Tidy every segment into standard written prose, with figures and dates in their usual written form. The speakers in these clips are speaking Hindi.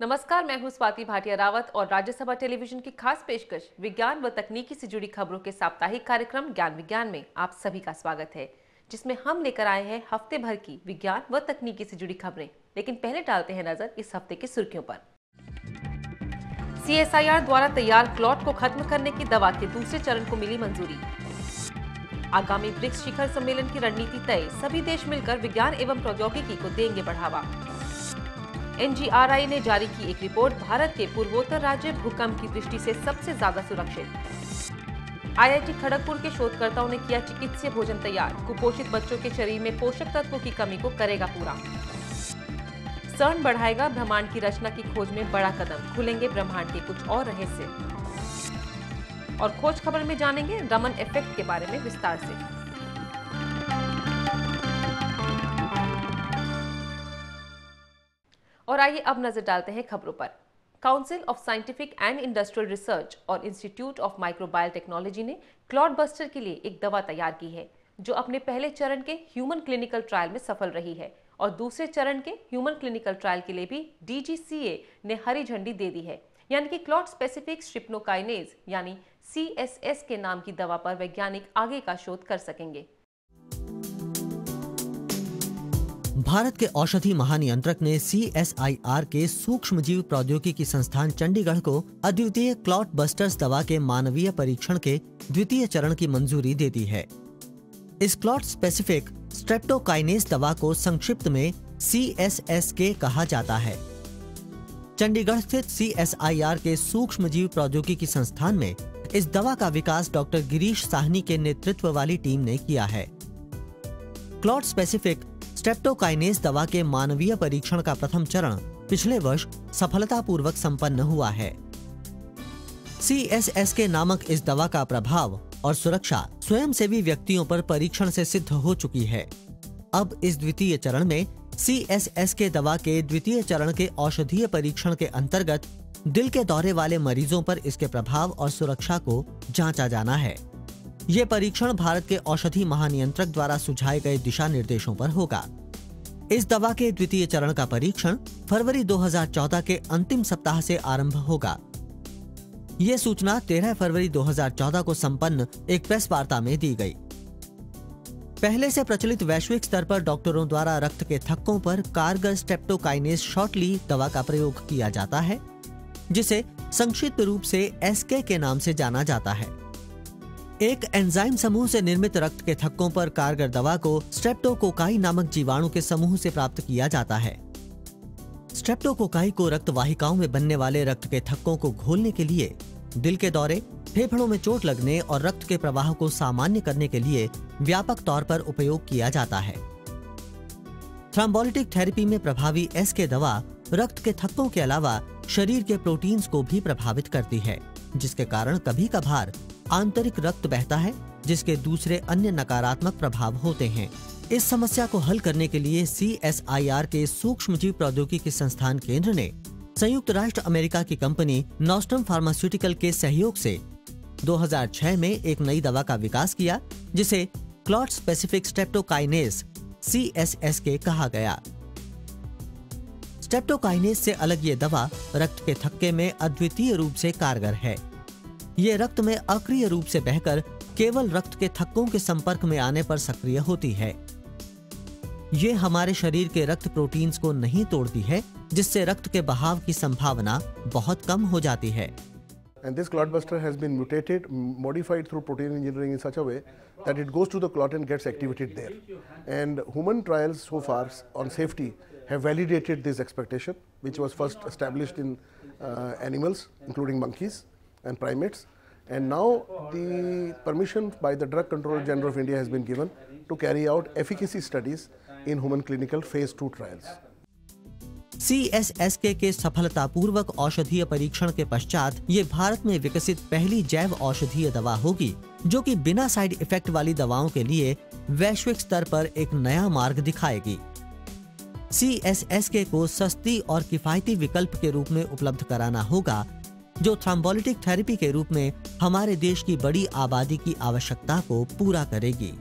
नमस्कार, मैं हूं स्वाति भाटिया रावत और राज्यसभा टेलीविजन की खास पेशकश विज्ञान व तकनीकी से जुड़ी खबरों के साप्ताहिक कार्यक्रम ज्ञान विज्ञान में आप सभी का स्वागत है, जिसमें हम लेकर आए हैं हफ्ते भर की विज्ञान व तकनीकी से जुड़ी खबरें। लेकिन पहले डालते हैं नजर इस हफ्ते की सुर्खियों पर। CSIR द्वारा तैयार क्लॉट को खत्म करने की दवा के दूसरे चरण को मिली मंजूरी। आगामी ब्रिक्स शिखर सम्मेलन की रणनीति तय, सभी देश मिलकर विज्ञान एवं प्रौद्योगिकी को देंगे बढ़ावा। NGRI ने जारी की एक रिपोर्ट, भारत के पूर्वोत्तर राज्य भूकंप की दृष्टि से सबसे ज्यादा सुरक्षित। IIT खड़गपुर के शोधकर्ताओं ने किया चिकित्सीय भोजन तैयार, कुपोषित बच्चों के शरीर में पोषक तत्वों की कमी को करेगा पूरा। CERN बढ़ाएगा ब्रह्मांड की रचना की खोज में बड़ा कदम, खुलेंगे ब्रह्मांड के कुछ और रहस्य। और खोज खबर में जानेंगे रमन इफेक्ट के बारे में विस्तार से। और आइए अब नजर डालते हैं खबरों पर। Council of scientific and industrial research और इंस्टीट्यूट ऑफ माइक्रोबायल टेक्नोलॉजी ने क्लॉट बस्टर के लिए एक दवा तैयार की है, जो अपने पहले चरण के ह्यूमन क्लिनिकल ट्रायल में सफल रही है और दूसरे चरण के ह्यूमन क्लिनिकल ट्रायल के लिए भी DGCA ने हरी झंडी दे दी है। यानी कि क्लॉट स्पेसिफिक स्ट्रिप्टोकाइनेज यानी CSS के नाम की दवा पर वैज्ञानिक आगे का शोध कर सकेंगे। भारत के औषधि महानियंत्रक ने CSIR के सूक्ष्मजीव प्रौद्योगिकी संस्थान चंडीगढ़ को अद्वितीय क्लॉट बस्टर्स दवा के मानवीय परीक्षण के द्वितीय चरण की मंजूरी दे दी है। इस क्लॉट स्पेसिफिक स्ट्रेप्टोकाइनेज दवा को संक्षिप्त में CSSK कहा जाता है। चंडीगढ़ स्थित CSIR के सूक्ष्मजीव प्रौद्योगिकी संस्थान में इस दवा का विकास डॉक्टर गिरीश साहनी के नेतृत्व वाली टीम ने किया है। क्लॉट स्पेसिफिक स्ट्रेप्टोकाइनेज दवा के मानवीय परीक्षण का प्रथम चरण पिछले वर्ष सफलतापूर्वक संपन्न हुआ है। CSSK नामक इस दवा का प्रभाव और सुरक्षा स्वयंसेवी व्यक्तियों पर परीक्षण से सिद्ध हो चुकी है। अब इस द्वितीय चरण में CSSK दवा के द्वितीय चरण के औषधीय परीक्षण के अंतर्गत दिल के दौरे वाले मरीजों पर इसके प्रभाव और सुरक्षा को जांचा जाना है। ये परीक्षण भारत के औषधि महानियंत्रक द्वारा सुझाए गए दिशा निर्देशों पर होगा। इस दवा के द्वितीय चरण का परीक्षण फरवरी 2014 के अंतिम सप्ताह से आरंभ होगा। ये सूचना 13 फरवरी 2014 को संपन्न एक प्रेस वार्ता में दी गई। पहले से प्रचलित वैश्विक स्तर पर डॉक्टरों द्वारा रक्त के थक्कों पर कारगर स्ट्रेप्टोकाइनेज शॉर्टली दवा का प्रयोग किया जाता है, जिसे संक्षिप्त रूप से SK के नाम से जाना जाता है। एक एंजाइम समूह से निर्मित रक्त के थक्कों पर कारगर दवा को स्ट्रेप्टोकोकाई नामक जीवाणु के समूह से प्राप्त किया जाता है। स्ट्रेप्टोकोकाई को रक्त वाहिकाओं में बनने वाले रक्त के थक्कों को घोलने के लिए, दिल के दौरे, फेफड़ों में चोट लगने और रक्त के प्रवाह को सामान्य करने के लिए व्यापक तौर पर उपयोग किया जाता है। थ्रोम्बोलिटिक थेरेपी में प्रभावी SK दवा रक्त के थक्कों के अलावा शरीर के प्रोटीन्स को भी प्रभावित करती है, जिसके कारण कभी कभार आंतरिक रक्त बहता है, जिसके दूसरे अन्य नकारात्मक प्रभाव होते हैं। इस समस्या को हल करने के लिए CSIR के सूक्ष्मजीव प्रौद्योगिकी संस्थान केंद्र ने संयुक्त राष्ट्र अमेरिका की कंपनी नॉस्ट्रम फार्मास्यूटिकल के सहयोग से 2006 में एक नई दवा का विकास किया, जिसे क्लॉट स्पेसिफिक स्ट्रेप्टोकाइनेज CSSK कहा गया। स्ट्रेप्टोकाइनेज से अलग ये दवा रक्त के थक्के में अद्वितीय रूप से कारगर है। ये रक्त में अक्रिय रूप से बहकर केवल रक्त के थक्कों के संपर्क में आने पर सक्रिय होती है। ये हमारे शरीर के रक्त प्रोटीन्स को नहीं तोड़ती है, जिससे रक्त के बहाव की संभावना बहुत कम हो जाती है। And this clot buster has been mutated, modified through protein engineering in such a way that it goes to the clot and gets activated there. And human trials so far on safety have validated this expectation, which was first established in animals, including monkeys and primates. And now the permission by the Drug Controller General of India has been given to carry out efficacy studies in human clinical phase 2 trials. CSSK के सफलतापूर्वक औषधीय परीक्षण के पश्चात ये भारत में विकसित पहली जैव औषधीय दवा होगी, जो कि बिना साइड इफेक्ट वाली दवाओं के लिए वैश्विक स्तर पर एक नया मार्ग दिखाएगी। CSSK को सस्ती और किफायती विकल्प के रूप में उपलब्ध कराना होगा, जो थ्रोम्बोलिटिक थेरेपी के रूप में हमारे देश की बड़ी आबादी की आवश्यकता को पूरा करेगी।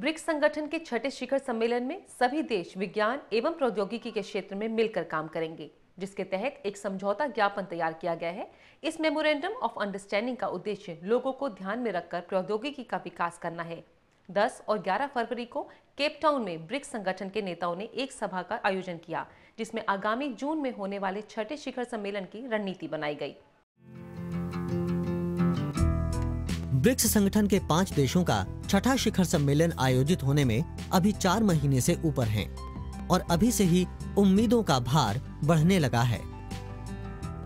ब्रिक्स संगठन के छठे शिखर सम्मेलन में सभी देश विज्ञान एवं प्रौद्योगिकी के क्षेत्र में मिलकर काम करेंगे, जिसके तहत एक समझौता ज्ञापन तैयार किया गया है। इस मेमोरेंडम ऑफ अंडरस्टैंडिंग का उद्देश्य लोगों को ध्यान में रखकर प्रौद्योगिकी का विकास करना है। 10 और 11 फरवरी को केप टाउन में ब्रिक्स संगठन के नेताओं ने एक सभा का आयोजन किया, जिसमें आगामी जून में होने वाले छठे शिखर सम्मेलन की रणनीति बनाई गई। ब्रिक्स संगठन के 5 देशों का छठा शिखर सम्मेलन आयोजित होने में अभी 4 महीने से ऊपर हैं और अभी से ही उम्मीदों का भार बढ़ने लगा है।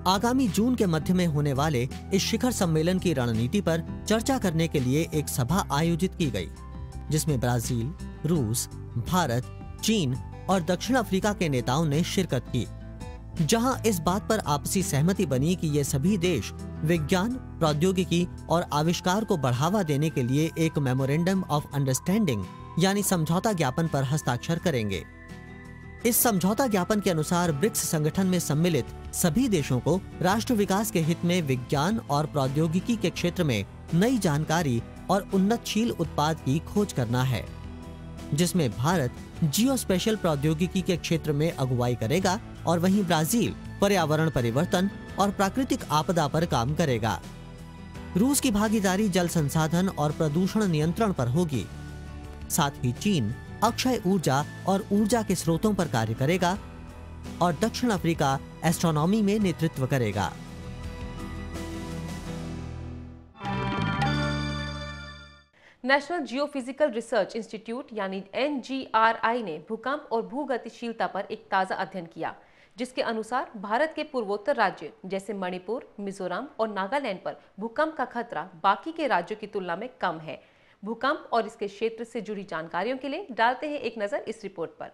आगामी जून के मध्य में होने वाले इस शिखर सम्मेलन की रणनीति पर चर्चा करने के लिए एक सभा आयोजित की गई, जिसमें ब्राजील, रूस, भारत, चीन और दक्षिण अफ्रीका के नेताओं ने शिरकत की, जहां इस बात पर आपसी सहमति बनी कि ये सभी देश विज्ञान, प्रौद्योगिकी और आविष्कार को बढ़ावा देने के लिए एक मेमोरेंडम ऑफ अंडरस्टैंडिंग यानी समझौता ज्ञापन पर हस्ताक्षर करेंगे। इस समझौता ज्ञापन के अनुसार ब्रिक्स संगठन में सम्मिलित सभी देशों को राष्ट्र विकास के हित में विज्ञान और प्रौद्योगिकी के क्षेत्र में नई जानकारी और उन्नतशील उत्पाद की खोज करना है, जिसमें भारत जियोस्पेशल प्रौद्योगिकी के क्षेत्र में अगुवाई करेगा और वहीं ब्राजील पर्यावरण परिवर्तन और प्राकृतिक आपदा पर काम करेगा। रूस की भागीदारी जल संसाधन और प्रदूषण नियंत्रण पर होगी। साथ ही चीन अक्षय ऊर्जा और ऊर्जा के स्रोतों पर कार्य करेगा और दक्षिण अफ्रीका एस्ट्रोनॉमी में नेतृत्व करेगा। नेशनल जियोफिजिकल रिसर्च इंस्टीट्यूट यानी NGRI ने भूकंप और भूगतिशीलता पर एक ताज़ा अध्ययन किया, जिसके अनुसार भारत के पूर्वोत्तर राज्य जैसे मणिपुर, मिजोरम और नागालैंड पर भूकंप का खतरा बाकी के राज्यों की तुलना में कम है। भूकंप और इसके क्षेत्र से जुड़ी जानकारियों के लिए डालते हैं एक नजर इस रिपोर्ट पर।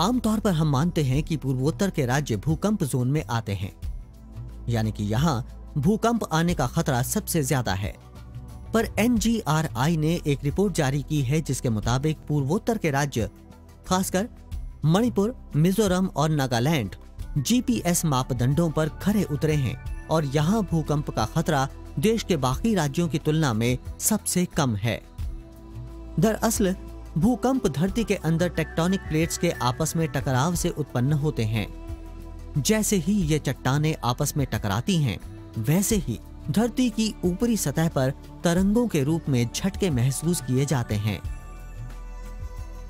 आमतौर पर हम मानते हैं कि पूर्वोत्तर के राज्य भूकंप जोन में आते हैं, यानी कि यहाँ भूकंप आने का खतरा सबसे ज्यादा है। पर NGRI ने एक रिपोर्ट जारी की है, जिसके मुताबिक पूर्वोत्तर के राज्य खासकर मणिपुर, मिजोरम और नागालैंड GPS मापदंडों पर खरे उतरे हैं और यहाँ भूकंप का खतरा देश के बाकी राज्यों की तुलना में सबसे कम है। दरअसल भूकंप धरती के अंदर टेक्टोनिक प्लेट्स के आपस में टकराव से उत्पन्न होते हैं। जैसे ही ये चट्टानें आपस में टकराती हैं, वैसे ही धरती की ऊपरी सतह पर तरंगों के रूप में झटके महसूस किए जाते हैं।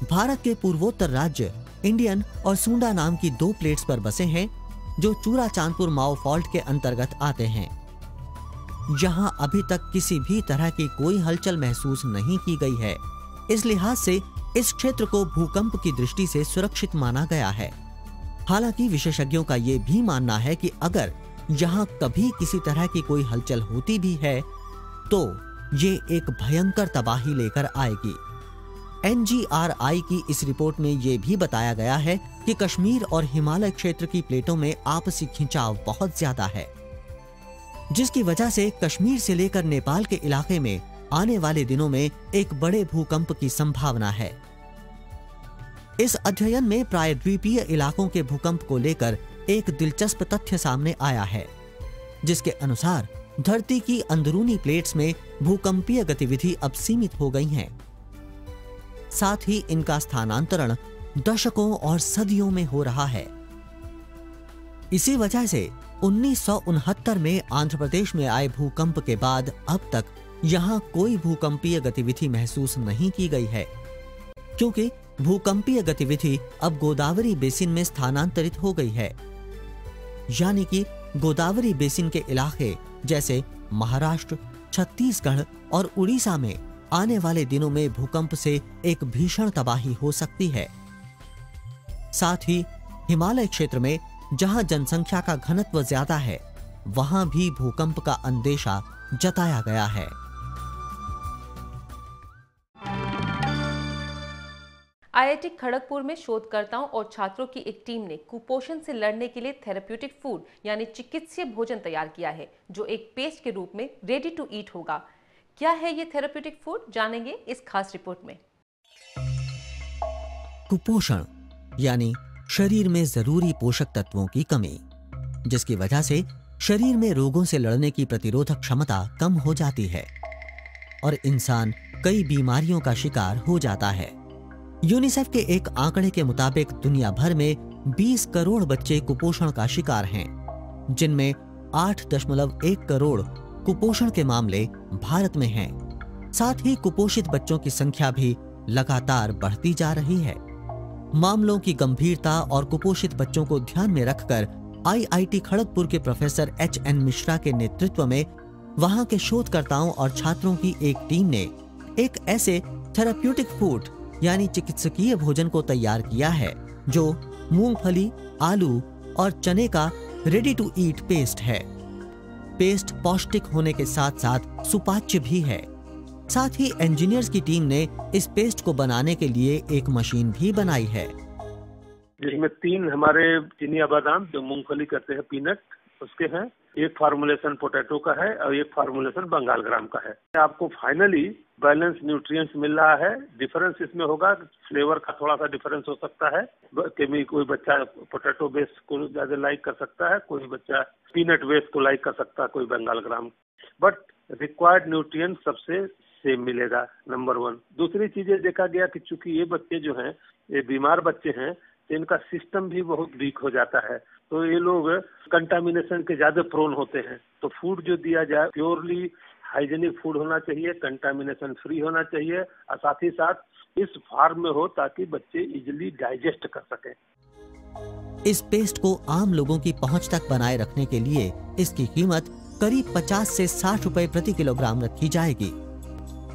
भारत के पूर्वोत्तर राज्य इंडियन और सुंडा नाम की 2 प्लेट्स पर बसे हैं, जो चूरा चांदपुर माओ फॉल्ट के अंतर्गत आते हैं। यहां अभी तक किसी भी तरह की कोई हलचल महसूस नहीं की गई है। इस लिहाज से इस क्षेत्र को भूकंप की दृष्टि से सुरक्षित माना गया है। हालांकि विशेषज्ञों का ये भी मानना है कि अगर यहाँ कभी किसी तरह की कोई हलचल होती भी है तो ये एक भयंकर तबाही लेकर आएगी। NGRI की इस रिपोर्ट में ये भी बताया गया है कि कश्मीर और हिमालय क्षेत्र की प्लेटों में आपसी खिंचाव बहुत ज्यादा है, जिसकी वजह से कश्मीर से लेकर नेपाल के इलाके में आने वाले दिनों में एक बड़े भूकंप की संभावना है। इस अध्ययन में प्रायद्वीपीय इलाकों के भूकंप को लेकर एक दिलचस्प तथ्य सामने आया है, जिसके अनुसार धरती की अंदरूनी प्लेट्स में भूकंपीय गतिविधि अब सीमित हो गई है। साथ ही इनका स्थानांतरण दशकों और सदियों में हो रहा है। इसी वजह से 1969 में आंध्र प्रदेश में आए भूकंप के बाद अब तक यहाँ कोई भूकंपीय गतिविधि महसूस नहीं की गई है, क्योंकि भूकंपीय गतिविधि अब गोदावरी बेसिन में स्थानांतरित हो गई है। यानी कि गोदावरी बेसिन के इलाके जैसे महाराष्ट्र, छत्तीसगढ़ और उड़ीसा में आने वाले दिनों में भूकंप से एक भीषण तबाही हो सकती है। साथ ही हिमालय क्षेत्र में जहां जनसंख्या का घनत्व ज्यादा है, वहां भी भूकंप का अंदेशा जताया गया है। IIT खड़गपुर में शोधकर्ताओं और छात्रों की एक टीम ने कुपोषण से लड़ने के लिए थेरेप्यूटिक फूड यानी चिकित्सीय भोजन तैयार किया है, जो एक पेस्ट के रूप में रेडी टू ईट होगा। क्या है ये थेरेप्यूटिक फूड, जानेंगे इस खास रिपोर्ट में। कुपोषण यानी शरीर में जरूरी पोषक तत्वों की कमी, जिसकी वजह से शरीर में रोगों से लड़ने की प्रतिरोधक क्षमता कम हो जाती है। और इंसान कई बीमारियों का शिकार हो जाता है। यूनिसेफ के एक आंकड़े के मुताबिक दुनिया भर में 20 करोड़ बच्चे कुपोषण का शिकार हैं, जिनमें 8.1 करोड़ कुपोषण के मामले भारत में हैं। साथ ही कुपोषित बच्चों की संख्या भी लगातार बढ़ती जा रही है। मामलों की गंभीरता और कुपोषित बच्चों को ध्यान में रखकर IIT खड़गपुर के प्रोफेसर HN मिश्रा के नेतृत्व में वहां के शोधकर्ताओं और छात्रों की एक टीम ने एक ऐसे थेराप्यूटिक फूड यानी चिकित्सकीय भोजन को तैयार किया है जो मूंगफली, आलू और चने का रेडी टू ईट पेस्ट है। पेस्ट पौष्टिक होने के साथ साथ सुपाच्य भी है। साथ ही इंजीनियर्स की टीम ने इस पेस्ट को बनाने के लिए एक मशीन भी बनाई है, जिसमें 3 हमारे चिनिया बादाम जो मूंगफली करते हैं पीनट उसके हैं, एक फार्मूलेशन पोटैटो का है और एक फार्मूलेशन बंगाल ग्राम का है। आपको फाइनली बैलेंस न्यूट्रिएंट्स मिल रहा है। डिफरेंस इसमें होगा, फ्लेवर का थोड़ा सा डिफरेंस हो सकता है कि कोई बच्चा पोटैटो बेस को ज्यादा लाइक कर सकता है, कोई बच्चा पीनट बेस को लाइक कर सकता है, कोई बंगाल ग्राम, बट रिक्वायर्ड न्यूट्रिएंट सबसे सेम मिलेगा, नंबर 1। दूसरी चीजें देखा गया कि चूंकि ये बच्चे जो हैं ये बीमार बच्चे हैं तो इनका सिस्टम भी बहुत वीक हो जाता है, तो ये लोग कंटामिनेशन के ज्यादा प्रोन होते हैं। तो फूड जो दिया जाए प्योरली हाइजीनिक फूड होना चाहिए, कंटामिनेशन फ्री होना चाहिए और साथ ही साथ इस फार्म में हो ताकि बच्चे इजिली डाइजेस्ट कर सकें। इस पेस्ट को आम लोगों की पहुंच तक बनाए रखने के लिए इसकी कीमत करीब 50 से 60 रुपए प्रति किलोग्राम रखी जाएगी।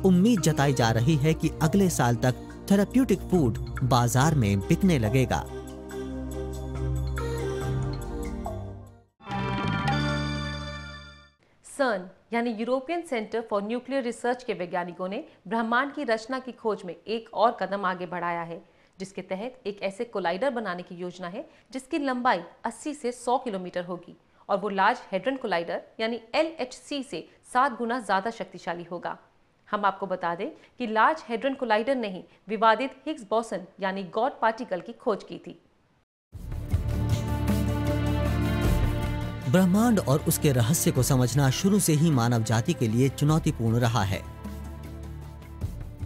उम्मीद जताई जा रही है कि अगले साल तक थेराप्यूटिक फूड बाजार में बिकने लगेगा। CERN यानी European centre for nuclear research के वैज्ञानिकों ने ब्रह्मांड की रचना की खोज में एक और कदम आगे बढ़ाया है, जिसके तहत एक ऐसे कोलाइडर बनाने की योजना है जिसकी लंबाई 80 से 100 किलोमीटर होगी और वो लार्ज हेड्रन कोलाइडर यानी LHC से 7 गुना ज्यादा शक्तिशाली होगा। हम आपको बता दें कि लार्ज हेड्रन कोलाइडर ने ही विवादित हिग्स बोसन यानी गॉड पार्टिकल की खोज की थी। ब्रह्मांड और उसके रहस्य को समझना शुरू से ही मानव जाति के लिए चुनौतीपूर्ण रहा है।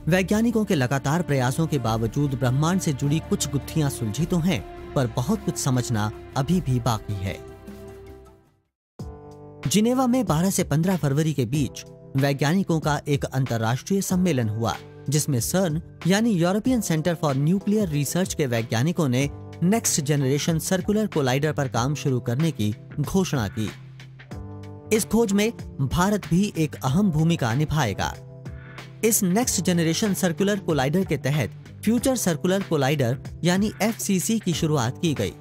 वैज्ञानिकों के लगातार प्रयासों के बावजूद ब्रह्मांड से जुड़ी कुछ गुत्थियां सुलझी तो हैं, पर बहुत कुछ समझना अभी भी बाकी है। जिनेवा में 12 से 15 फरवरी के बीच वैज्ञानिकों का एक अंतर्राष्ट्रीय सम्मेलन हुआ, जिसमें CERN यानी European centre for nuclear research के वैज्ञानिकों ने नेक्स्ट जनरेशन सर्कुलर कोलाइडर पर काम शुरू करने की घोषणा की। इस खोज में भारत भी एक अहम भूमिका निभाएगा। इस नेक्स्ट जनरेशन सर्कुलर कोलाइडर के तहत फ्यूचर सर्कुलर कोलाइडर यानी FCC की शुरुआत की गई।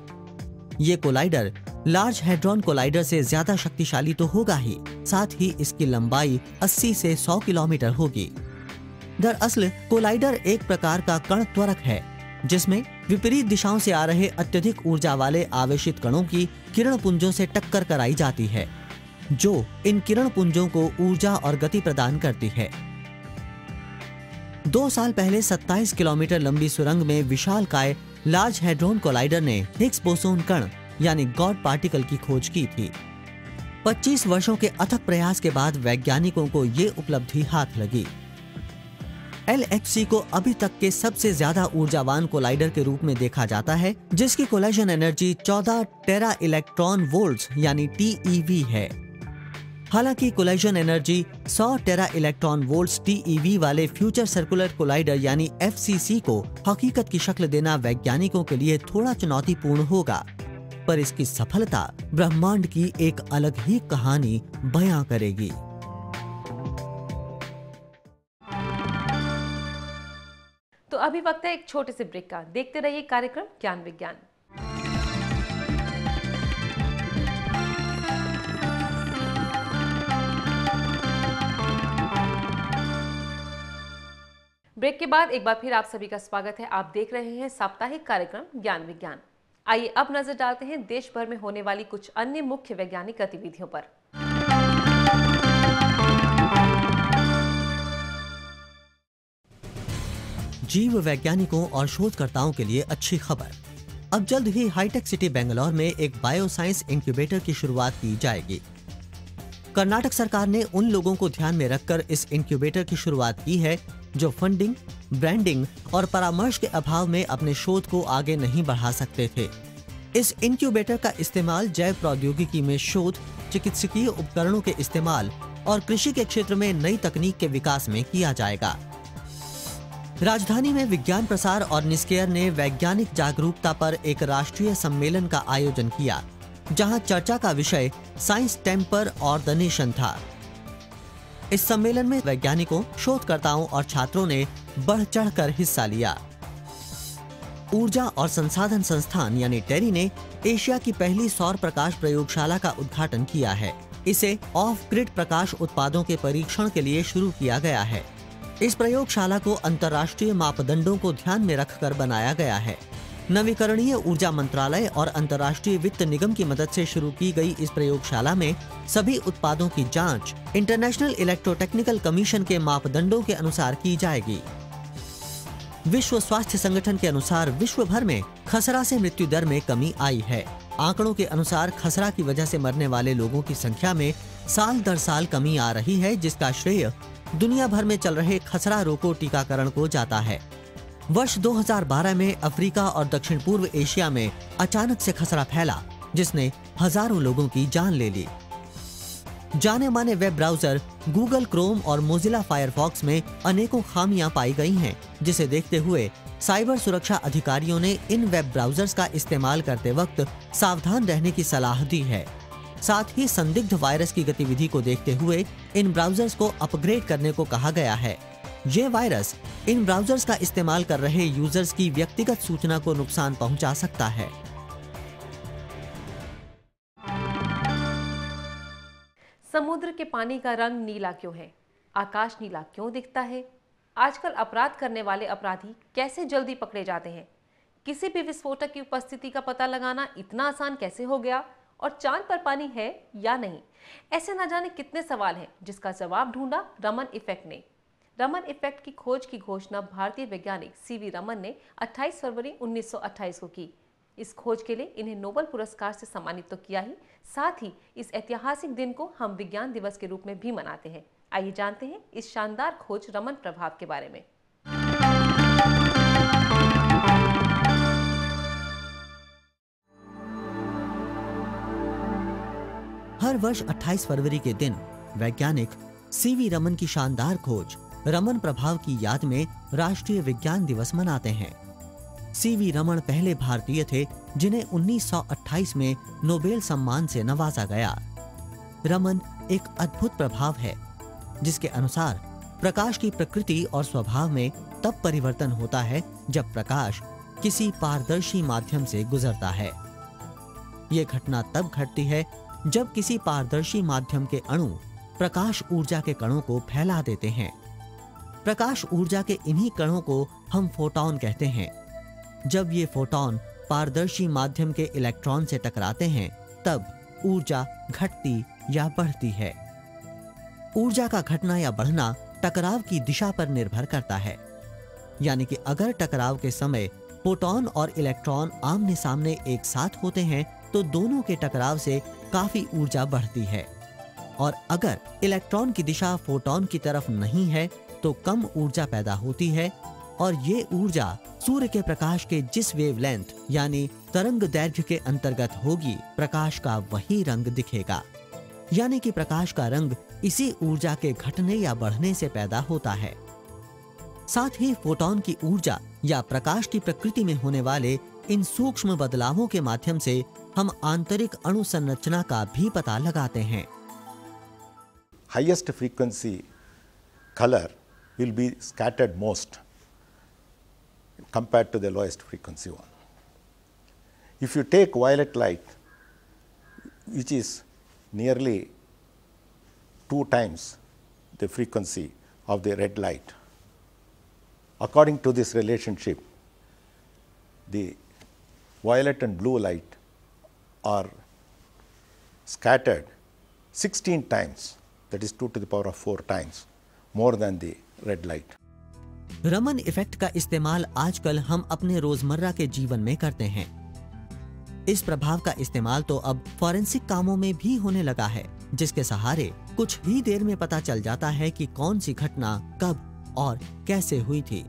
ये कोलाइडर लार्ज हेड्रॉन कोलाइडर से ज्यादा शक्तिशाली तो होगा ही, साथ ही इसकी लंबाई 80 से 100 किलोमीटर होगी। दरअसल कोलाइडर एक प्रकार का कण त्वरक है, जिसमें विपरीत दिशाओं से आ रहे अत्यधिक ऊर्जा वाले आवेशित कणों की किरण पुंजों से टक्कर कराई जाती है, जो इन किरण पुंजों को ऊर्जा और गति प्रदान करती है। 2 साल पहले 27 किलोमीटर लंबी सुरंग में विशालकाय लार्ज हेड्रॉन कोलाइडर ने हिग्स बोसोन कण यानी गॉड पार्टिकल की खोज की थी। 25 वर्षों के अथक प्रयास के बाद वैज्ञानिकों को ये उपलब्धि हाथ लगी। LHC को अभी तक के सबसे ज्यादा ऊर्जावान कोलाइडर के रूप में देखा जाता है, जिसकी कोलाइजन एनर्जी 14 टेरा इलेक्ट्रॉन वोल्ट्स यानी TeV है। हालांकि कोलाइजन एनर्जी 100 टेरा इलेक्ट्रॉन वोल्ट्स TeV वाले फ्यूचर सर्कुलर कोलाइडर यानी FCC को हकीकत की शक्ल देना वैज्ञानिकों के लिए थोड़ा चुनौतीपूर्ण होगा, पर इसकी सफलता ब्रह्मांड की एक अलग ही कहानी बयां करेगी। तो अभी वक्त है एक छोटे से ब्रेक का। देखते रहिए कार्यक्रम ज्ञान विज्ञान। ब्रेक के बाद एक बार फिर आप सभी का स्वागत है। आप देख रहे हैं साप्ताहिक कार्यक्रम ज्ञान विज्ञान। आइए अब नजर डालते हैं देश भर में होने वाली कुछ अन्य मुख्य वैज्ञानिक गतिविधियों पर। जीव वैज्ञानिकों और शोधकर्ताओं के लिए अच्छी खबर। अब जल्द ही हाईटेक सिटी बेंगलौर में एक बायोसाइंस इंक्यूबेटर की शुरुआत की जाएगी। कर्नाटक सरकार ने उन लोगों को ध्यान में रखकर इस इंक्यूबेटर की शुरुआत की है जो फंडिंग, ब्रांडिंग और परामर्श के अभाव में अपने शोध को आगे नहीं बढ़ा सकते थे। इस इंक्यूबेटर का इस्तेमाल जैव प्रौद्योगिकी में शोध, चिकित्सकीय उपकरणों के इस्तेमाल और कृषि के क्षेत्र में नई तकनीक के विकास में किया जाएगा। राजधानी में विज्ञान प्रसार और निस्केयर ने वैज्ञानिक जागरूकता पर एक राष्ट्रीय सम्मेलन का आयोजन किया, जहां चर्चा का विषय साइंस टेम्पर और द नेशन था। इस सम्मेलन में वैज्ञानिकों, शोधकर्ताओं और छात्रों ने बढ़ चढ़कर हिस्सा लिया। ऊर्जा और संसाधन संस्थान यानी टेरी ने एशिया की पहली सौर प्रकाश प्रयोगशाला का उद्घाटन किया है। इसे ऑफ ग्रिड प्रकाश उत्पादों के परीक्षण के लिए शुरू किया गया है। इस प्रयोगशाला को अंतर्राष्ट्रीय मापदंडों को ध्यान में रखकर बनाया गया है। नवीकरणीय ऊर्जा मंत्रालय और अंतर्राष्ट्रीय वित्त निगम की मदद से शुरू की गई इस प्रयोगशाला में सभी उत्पादों की जांच इंटरनेशनल इलेक्ट्रोटेक्निकल कमीशन के मापदंडों के अनुसार की जाएगी। विश्व स्वास्थ्य संगठन के अनुसार विश्व भर में खसरा से मृत्यु दर में कमी आई है। आंकड़ों के अनुसार खसरा की वजह से मरने वाले लोगों की संख्या में साल दर साल कमी आ रही है, जिसका श्रेय दुनिया भर में चल रहे खसरा रोको टीकाकरण को जाता है। वर्ष 2012 में अफ्रीका और दक्षिण पूर्व एशिया में अचानक से खसरा फैला, जिसने हजारों लोगों की जान ले ली। जाने माने वेब ब्राउजर गूगल क्रोम और मोजिला फायरफॉक्स में अनेकों खामियां पाई गई हैं, जिसे देखते हुए साइबर सुरक्षा अधिकारियों ने इन वेब ब्राउजर्स का इस्तेमाल करते वक्त सावधान रहने की सलाह दी है। साथ ही संदिग्ध वायरस की गतिविधि को देखते हुए इन ब्राउजर्स को अपग्रेड करने को कहा गया है। ये वायरस इन ब्राउजर्स का इस्तेमाल कर रहे यूजर्स की व्यक्तिगत सूचना को नुकसान पहुंचा सकता है। समुद्र के पानी का रंग नीला क्यों है? आकाश नीला क्यों दिखता है? आजकल अपराध करने वाले अपराधी कैसे जल्दी पकड़े जाते हैं? किसी भी विस्फोटक की उपस्थिति का पता लगाना इतना आसान कैसे हो गया? और चांद पर पानी है या नहीं? ऐसे न जाने कितने सवाल हैं, जिसका जवाब ढूंढा रमन इफेक्ट ने। रमन इफेक्ट की खोज की घोषणा भारतीय वैज्ञानिक सीवी रमन ने 28 फरवरी 1928 को की। इस खोज के लिए इन्हें नोबेल पुरस्कार से सम्मानित तो किया ही, साथ ही इस ऐतिहासिक दिन को हम विज्ञान दिवस के रूप में भी मनाते हैं। आइए जानते हैं इस शानदार खोज रमन प्रभाव के बारे में। हर वर्ष 28 फरवरी के दिन वैज्ञानिक सीवी रमन की शानदार खोज रमन प्रभाव की याद में राष्ट्रीय विज्ञान दिवस मनाते हैं। सीवी रमन पहले भारतीय थे जिन्हें 1928 में नोबेल सम्मान से नवाजा गया। रमन एक अद्भुत प्रभाव है, जिसके अनुसार प्रकाश की प्रकृति और स्वभाव में तब परिवर्तन होता है जब प्रकाश किसी पारदर्शी माध्यम से गुजरता है। ये घटना तब घटती है जब किसी पारदर्शी माध्यम के अणु प्रकाश ऊर्जा के कणों को फैला देते हैं। प्रकाश ऊर्जा के इन्हीं कणों को हम फोटॉन कहते हैं। जब ये फोटॉन पारदर्शी माध्यम के इलेक्ट्रॉन से टकराते हैं, तब ऊर्जा घटती या बढ़ती है। ऊर्जा का घटना या बढ़ना टकराव की दिशा पर निर्भर करता है। यानी कि अगर टकराव के समय फोटॉन और इलेक्ट्रॉन आमने सामने एक साथ होते हैं, तो दोनों के टकराव से काफी ऊर्जा बढ़ती है। और अगर इलेक्ट्रॉन की दिशा फोटॉन की तरफ नहीं है, तो कम ऊर्जा पैदा होती है। और ये ऊर्जा सूर्य के प्रकाश के जिस वेवलेंथ यानी तरंग दैर्घ्य के अंतर्गत होगी, प्रकाश का वही रंग दिखेगा। यानी कि प्रकाश का रंग इसी ऊर्जा के घटने या बढ़ने से पैदा होता है। साथ ही फोटॉन की ऊर्जा या प्रकाश की प्रकृति में होने वाले इन सूक्ष्म बदलावों के माध्यम से हम आंतरिक अणु संरचना का भी पता लगाते हैं। Highest frequency color will be scattered most compared to the lowest frequency one. If you take violet light, which is nearly 2 times the frequency of the red light, according to this relationship, the violet and blue light are scattered 16 times, that is 2 to the power of 4 times more than the red light. Raman effect का इस्तेमाल आजकल हम अपने रोजमर्रा के जीवन में करते हैं। इस प्रभाव का इस्तेमाल तो अब फॉरेंसिक कामों में भी होने लगा है, जिसके सहारे कुछ ही देर में पता चल जाता है कि कौन सी घटना कब और कैसे हुई थी।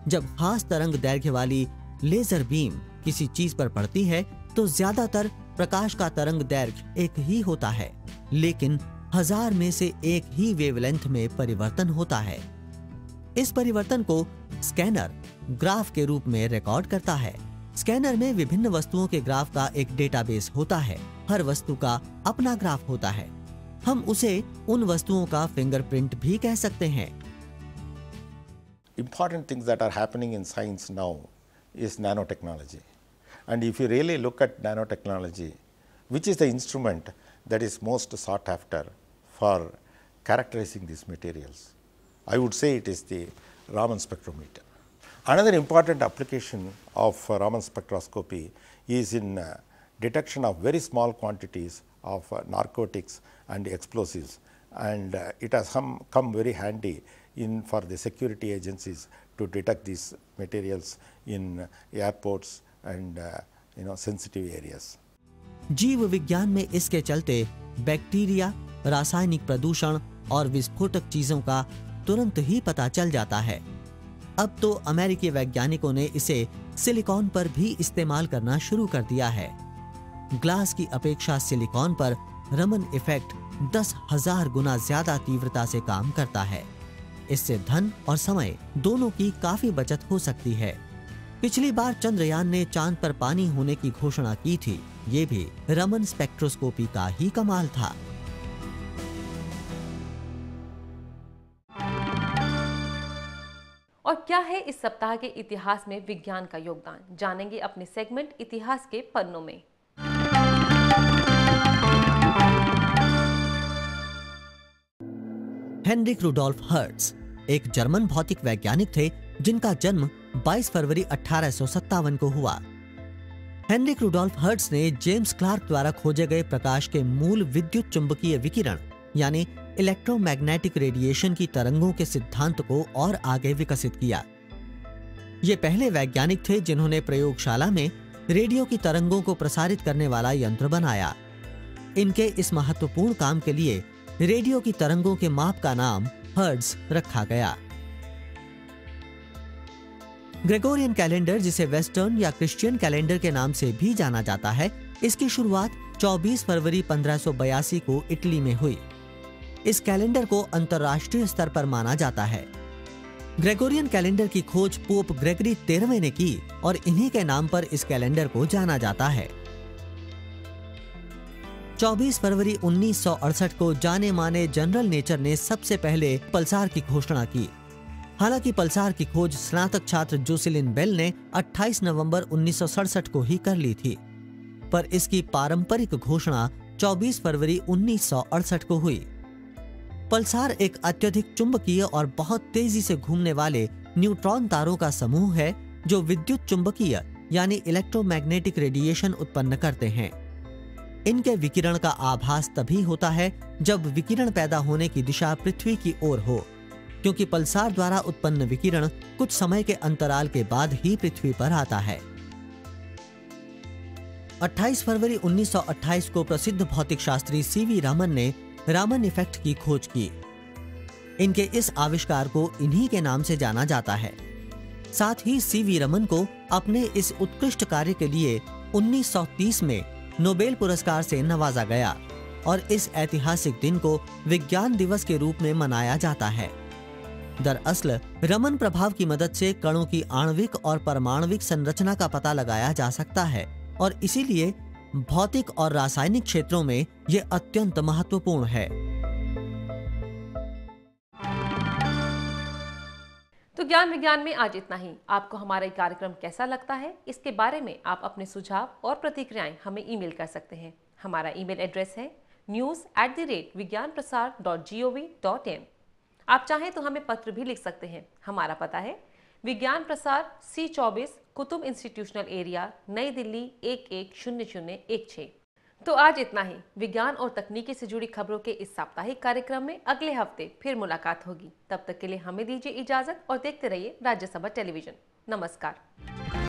जब खास तरंग दैर्घ्य वाली लेजर बीम किसी चीज पर पड़ती है तो ज्यादातर प्रकाश का तरंग दैर्घ्य एक ही होता है, लेकिन 1000 में से एक ही वेवलेंथ में परिवर्तन होता है। इस परिवर्तन को स्कैनर ग्राफ के रूप में रिकॉर्ड करता है। स्कैनर में विभिन्न वस्तुओं के ग्राफ का एक डेटाबेस होता है। हर वस्तु का अपना ग्राफ होता है। हम उसे उन वस्तुओं का फिंगरप्रिंट भी कह सकते हैं। Important things that are happening in science now is nanotechnology. And if you really look at nanotechnology, which is the instrument that is most sought after for characterizing these materials, I would say it is the Raman spectrometer. Another important application of Raman spectroscopy is in detection of very small quantities of narcotics and explosives, and it has come very handy for the security agencies to detect these materials in airports and sensitive areas. जीव विज्ञान में इसके चलते बैक्टीरिया, रासायनिक प्रदूषण और विस्फोटक चीजों का तुरंत ही पता चल जाता है। अब तो अमेरिकी वैज्ञानिकों ने इसे सिलिकॉन पर भी इस्तेमाल करना शुरू कर दिया है। ग्लास की अपेक्षा सिलिकॉन पर रमन इफेक्ट 10,000 गुना ज्यादा तीव्रता से काम करता है। इससे धन और समय दोनों की काफी बचत हो सकती है। पिछली बार चंद्रयान ने चांद पर पानी होने की घोषणा की थी। ये भी रमन स्पेक्ट्रोस्कोपी का ही कमाल था। और क्या है इस सप्ताह के इतिहास में विज्ञान का योगदान, जानेंगे अपने सेगमेंट इतिहास के पन्नों में। हेनरिक रुडोल्फ हर्ट्ज एक जर्मन भौतिक वैज्ञानिक थे जिनका जन्म 22 फरवरी 1857 को हुआ। हेनरिक रुडोल्फ हर्ट्ज ने जेम्स क्लार्क द्वारा खोजे गए प्रकाश के मूल विद्युत चुंबकीय विकिरण यानी इलेक्ट्रोमैग्नेटिक रेडिएशन की तरंगों के सिद्धांत को और आगे विकसित किया। ये पहले वैज्ञानिक थे जिन्होंने प्रयोगशाला में रेडियो की तरंगों को प्रसारित करने वाला यंत्र बनाया। इनके इस महत्वपूर्ण काम के लिए रेडियो की तरंगों के माप का नाम हर्ट्ज रखा गया। ग्रेगोरियन कैलेंडर, जिसे वेस्टर्न या क्रिश्चियन कैलेंडर के नाम से भी जाना जाता है, इसकी शुरुआत 24 फरवरी 1582 को इटली में हुई। इस कैलेंडर को अंतर्राष्ट्रीय स्तर पर माना जाता है। ग्रेगोरियन कैलेंडर की खोज पोप ग्रेगरी 13वें ने की और इन्हीं के नाम पर इस कैलेंडर को जाना जाता है। 24 फरवरी 1968 को जाने माने जनरल नेचर ने सबसे पहले पल्सार की घोषणा की। हालांकि पल्सार की खोज स्नातक छात्र जोसेलिन बेल ने 28 नवंबर 1967 को ही कर ली थी, पर इसकी पारंपरिक घोषणा 24 फरवरी 1968 को हुई। पल्सार एक अत्यधिक चुंबकीय और बहुत तेजी से घूमने वाले न्यूट्रॉन तारों का समूह है जो विद्युत चुंबकीय यानी इलेक्ट्रोमैग्नेटिक रेडिएशन उत्पन्न करते हैं। इनके विकिरण का आभास तभी होता है जब विकिरण पैदा होने की दिशा पृथ्वी की ओर हो, क्योंकि पल्सार द्वारा उत्पन्न विकिरण कुछ समय के अंतराल के बाद ही पृथ्वी पर आता है। 28 फरवरी 1928 को प्रसिद्ध भौतिक शास्त्री सीवी रामन ने रामन इफेक्ट की खोज की। इनके इस आविष्कार को इन्हीं के नाम से जाना जाता है। साथ ही सीवी रमन को अपने इस उत्कृष्ट कार्य के लिए 1930 में नोबेल पुरस्कार से नवाजा गया और इस ऐतिहासिक दिन को विज्ञान दिवस के रूप में मनाया जाता है। दरअसल रमन प्रभाव की मदद से कणों की आणविक और परमाणविक संरचना का पता लगाया जा सकता है और इसीलिए भौतिक और रासायनिक क्षेत्रों में ये अत्यंत महत्वपूर्ण है। तो ज्ञान विज्ञान में आज इतना ही। आपको हमारा ये कार्यक्रम कैसा लगता है, इसके बारे में आप अपने सुझाव और प्रतिक्रियाएं हमें ईमेल कर सकते हैं। हमारा ईमेल एड्रेस है news@vigyanprasar.gov.in। आप चाहें तो हमें पत्र भी लिख सकते हैं। हमारा पता है विज्ञान प्रसार C24 कुतुब इंस्टीट्यूशनल एरिया, नई दिल्ली 110016। तो आज इतना ही। विज्ञान और तकनीकी से जुड़ी खबरों के इस साप्ताहिक कार्यक्रम में अगले हफ्ते फिर मुलाकात होगी। तब तक के लिए हमें दीजिए इजाजत और देखते रहिए राज्यसभा टेलीविजन। नमस्कार।